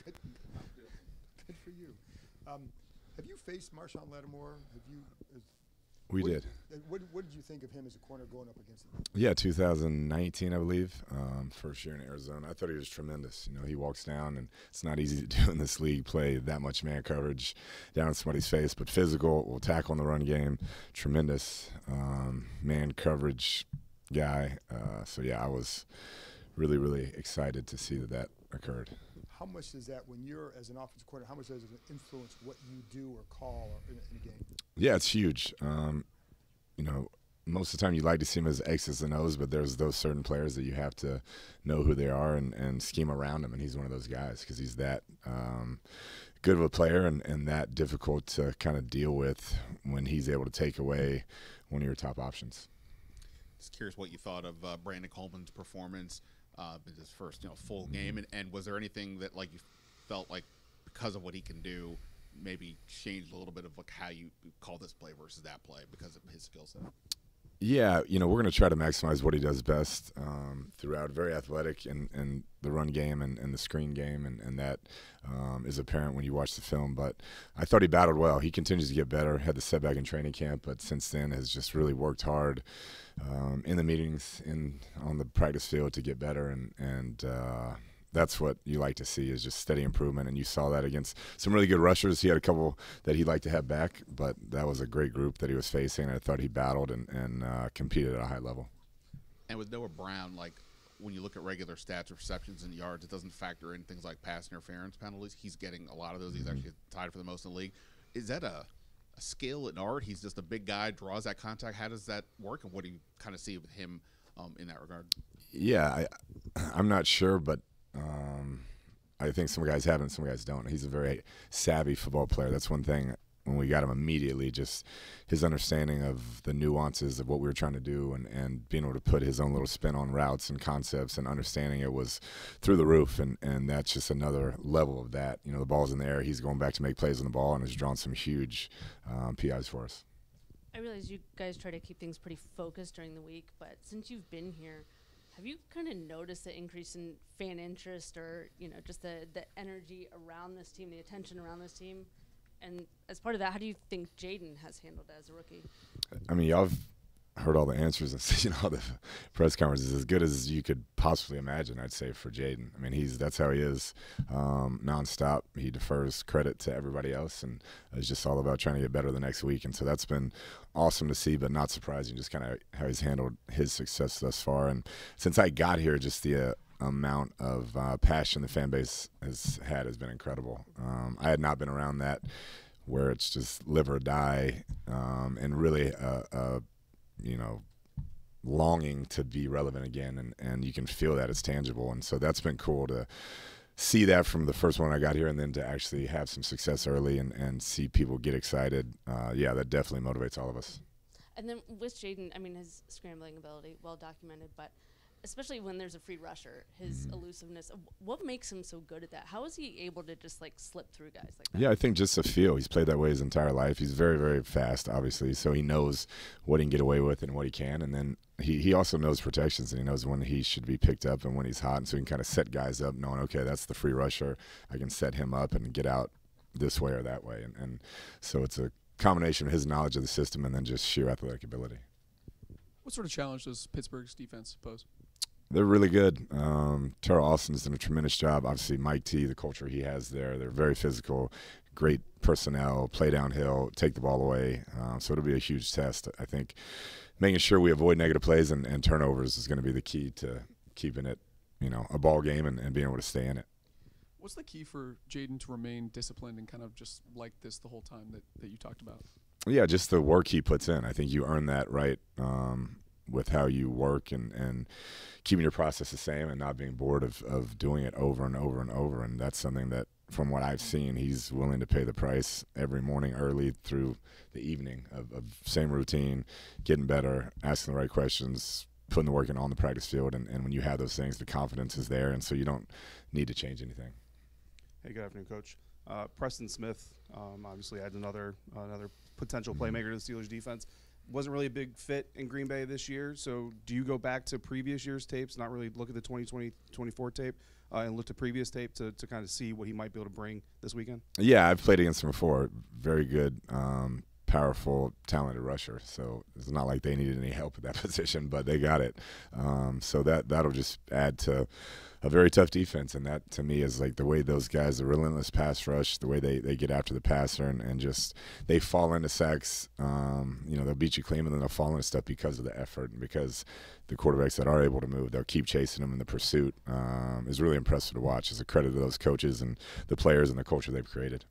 good, good for you. Have you faced Marshawn Lattimore? Have you? We did. What did you think of him as a corner going up against him? Yeah, 2019, I believe, first year in Arizona. I thought he was tremendous. You know, he walks down, and it's not easy to do in this league, play that much man coverage down in somebody's face, but physical, will tackle in the run game, tremendous man coverage guy. So, yeah, I was really, really excited to see that occurred. How much does that, when you're as an offensive coordinator, how much does it influence what you do or call or in a game? Yeah, it's huge. You know, most of the time you like to see them as X's and O's, but there's those certain players that you have to know who they are and scheme around them, and he's one of those guys because he's that good of a player and that difficult to kind of deal with when he's able to take away one of your top options. Just curious what you thought of Brandon Coleman's performance. His first, full game, and was there anything that you felt like because of what he can do, maybe changed a little bit of how you call this play versus that play because of his skill set? Yeah, we're going to try to maximize what he does best throughout. Very athletic in the run game and the screen game, and that is apparent when you watch the film. But I thought he battled well. He continues to get better. Had the setback in training camp, but since then has just really worked hard in the meetings, on the practice field to get better, and that's what you like to see is just steady improvement, and you saw that against some really good rushers. He had a couple that he'd like to have back, but that was a great group that he was facing. I thought he battled and competed at a high level. And with Noah Brown, when you look at regular stats, receptions and yards, it doesn't factor in things like pass interference penalties. He's getting a lot of those. He's actually tied for the most in the league. Is that a skill and art? He's just a big guy, draws that contact. How does that work, and what do you kind of see with him in that regard? Yeah, I'm not sure, but I think some guys have it and some guys don't. He's a very savvy football player. That's one thing when we got him immediately, just his understanding of the nuances of what we were trying to do and being able to put his own little spin on routes and concepts and understanding it was through the roof. And that's just another level of that. The ball's in the air. He's going back to make plays on the ball and has drawn some huge PIs for us. I realize you guys try to keep things pretty focused during the week, but since you've been here, have you kind of noticed the increase in fan interest or, just the energy around this team, the attention around this team? And as part of that, how do you think Jaden has handled it as a rookie? I mean, y'all have heard all the answers and seen all the press conferences. As good as you could possibly imagine, I'd say, for Jaden. I mean, that's how he is, nonstop. He defers credit to everybody else, and it's just all about trying to get better the next week. And so that's been awesome to see, but not surprising, just kind of how he's handled his success thus far. And since I got here, just the amount of passion the fan base has been incredible. I had not been around that where it's just live or die, and really longing to be relevant again, and you can feel that it's tangible. And so that's been cool to see that from the first one I got here, and then to actually have some success early and see people get excited. Yeah, that definitely motivates all of us. And then with Jaden, I mean, his scrambling ability, well documented, but especially when there's a free rusher, his elusiveness. What makes him so good at that? How is he able to just slip through guys like that? Yeah, I think just a feel. He's played that way his entire life. He's very, very fast, obviously, so he knows what he can get away with and what he can. And then he also knows protections, and he knows when he should be picked up and when he's hot. And so he can kind of set guys up knowing, okay, that's the free rusher. I can set him up and get out this way or that way. And so it's a combination of his knowledge of the system and then just sheer athletic ability. What sort of challenge does Pittsburgh's defense pose? They're really good. Terrell Austin's done a tremendous job. Obviously, Mike T, the culture he has there, they're very physical, great personnel, play downhill, take the ball away. So it'll be a huge test. I think making sure we avoid negative plays and turnovers is going to be the key to keeping it, a ball game and being able to stay in it. What's the key for Jaden to remain disciplined and kind of just like this the whole time that you talked about? Yeah, just the work he puts in. I think you earn that right with how you work and keeping your process the same and not being bored of doing it over and over and over. And that's something that, from what I've seen, he's willing to pay the price every morning early through the evening of same routine, getting better, asking the right questions, putting the work in on the practice field. And when you have those things, the confidence is there, and so you don't need to change anything. Hey, good afternoon, Coach. Preston Smith obviously adds another potential playmaker to the Steelers defense. Wasn't really a big fit in Green Bay this year, so do you go back to previous year's tapes, not really look at the 2020-24 tape, and looked at previous tape to kind of see what he might be able to bring this weekend? Yeah, I've played against him before. Very good, powerful, talented rusher. So it's not like they needed any help at that position, but they got it. So that'll just add to a very tough defense, and that to me is like the way those guys, the relentless pass rush, the way they get after the passer, and just they fall into sacks. They'll beat you clean, and then they'll fall into stuff because of the effort and because the quarterbacks that are able to move, they'll keep chasing them in the pursuit. Is really impressive to watch. It's a credit to those coaches and the players and the culture they've created.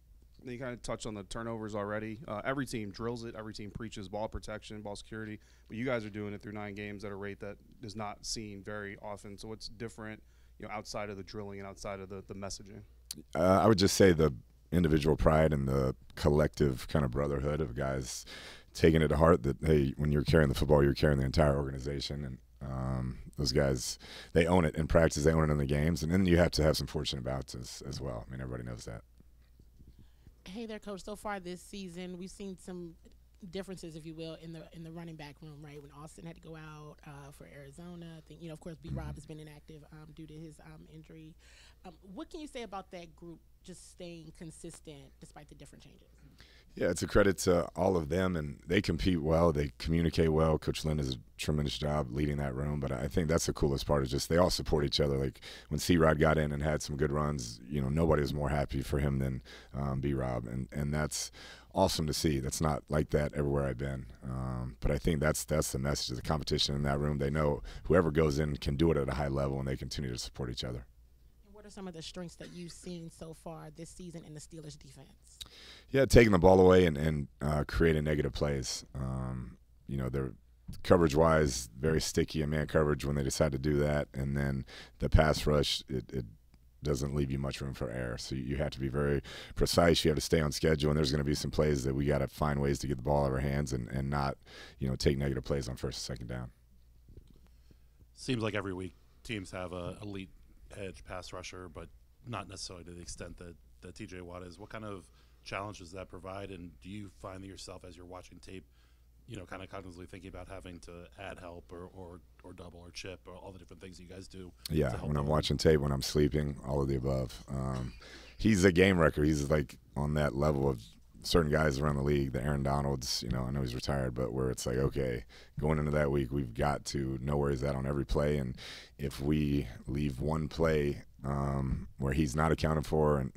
You kind of touched on the turnovers already. Every team drills it. Every team preaches ball protection, ball security. But you guys are doing it through 9 games at a rate that is not seen very often. So what's different, outside of the drilling and outside of the messaging? I would just say the individual pride and the collective kind of brotherhood of guys taking it to heart that, hey, when you're carrying the football, you're carrying the entire organization. And those guys, they own it in practice. They own it in the games. And then you have to have some fortunate bouts as well. I mean, everybody knows that. Hey there, Coach. So far this season, we've seen some differences, if you will, in the running back room, right? When Austin had to go out for Arizona, I think, of course, B. Rob has been inactive due to his injury. What can you say about that group just staying consistent despite the different changes? Yeah, it's a credit to all of them, and they compete well. They communicate well. Coach Lynn does a tremendous job leading that room, but I think that's the coolest part is just they all support each other. Like when C-Rod got in and had some good runs, nobody was more happy for him than B-Rob, and that's awesome to see. That's not like that everywhere I've been, but I think that's the message of the competition in that room. They know whoever goes in can do it at a high level, and they continue to support each other. What are some of the strengths that you've seen so far this season in the Steelers defense? Yeah, taking the ball away and creating negative plays. They're coverage-wise very sticky in man coverage when they decide to do that, and then the pass rush, it doesn't leave you much room for error. So you have to be very precise. You have to stay on schedule, and there's going to be some plays that we got to find ways to get the ball out of our hands and not, take negative plays on first and second down. Seems like every week teams have a elite edge pass rusher, but not necessarily to the extent that TJ Watt is. What kind of challenge does that provide, and do you find that yourself as you're watching tape, kind of cognitively thinking about having to add help or double or chip or all the different things you guys do? Yeah, when I'm watching tape, when I'm sleeping, all of the above. He's a game wrecker. He's like on that level of certain guys around the league, the Aaron Donalds, I know he's retired, but where it's like, okay, going into that week, we've got to know where he's at on every play. And if we leave one play where he's not accounted for and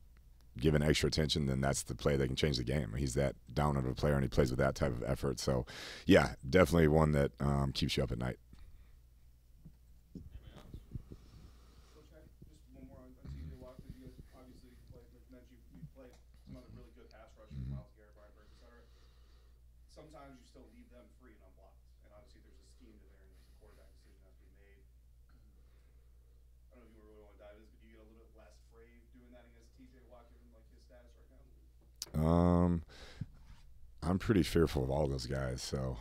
given extra attention, then that's the play that can change the game. He's that dominant of a player, and he plays with that type of effort. So, yeah, definitely one that keeps you up at night. Sometimes you still leave them free and unblocked, and obviously there's a scheme to there, and there's a quarterback decision has to be made. I don't know if you really want to dive into this, but do you get a little bit less afraid doing that against TJ Watt, given like his status right now? I'm pretty fearful of all those guys, so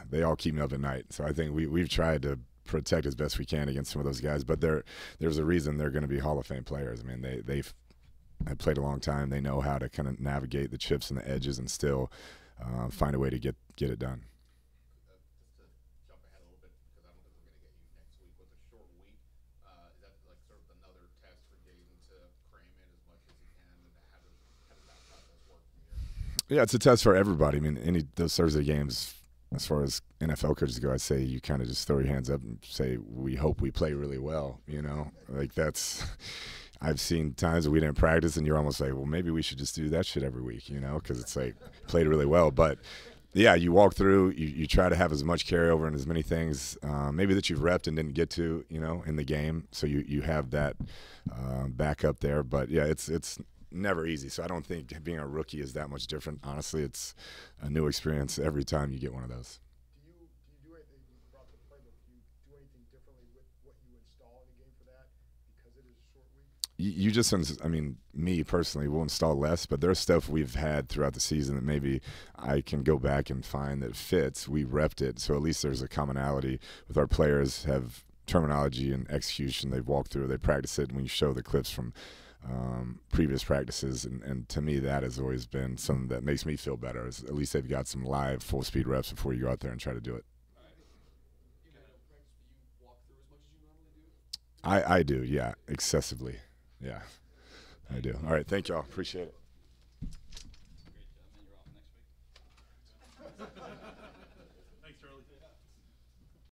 they all keep me up at night. So I think we've tried to protect as best we can against some of those guys, but there's a reason they're going to be Hall of Fame players. I mean, they've played a long time. They know how to kind of navigate the chips and the edges and still find a way to get it done. Just to jump ahead a little bit, because I don't think we're going to get you next week with a short week. Is that like sort of another test for getting to cram in as much as you can, and how does that process work from here? Yeah, it's a test for everybody. I mean, those Thursday games, as far as NFL coaches go, I'd say you kind of just throw your hands up and say, we hope we play really well, Like that's – I've seen times we didn't practice, and you're almost like, well, maybe we should just do that shit every week, because it's like played really well. But, yeah, you walk through, you try to have as much carryover and as many things maybe that you've repped and didn't get to, in the game. So you have that back up there. But, yeah, it's never easy. So I don't think being a rookie is that much different. Honestly, it's a new experience every time you get one of those. Do you do anything, you brought the playbook, do you do anything differently with what you install in the game for that because it is a short week? You just, I mean, me personally will install less, but there's stuff we've had throughout the season that maybe I can go back and find that fits. We repped it, so at least there's a commonality with our players have terminology and execution they've walked through. They practice it, and when you show the clips from previous practices, and to me that has always been something that makes me feel better. Is at least they've got some live full-speed reps before you go out there and try to do it. I do, yeah, excessively. Yeah, I do. All right, thank y'all. Appreciate it.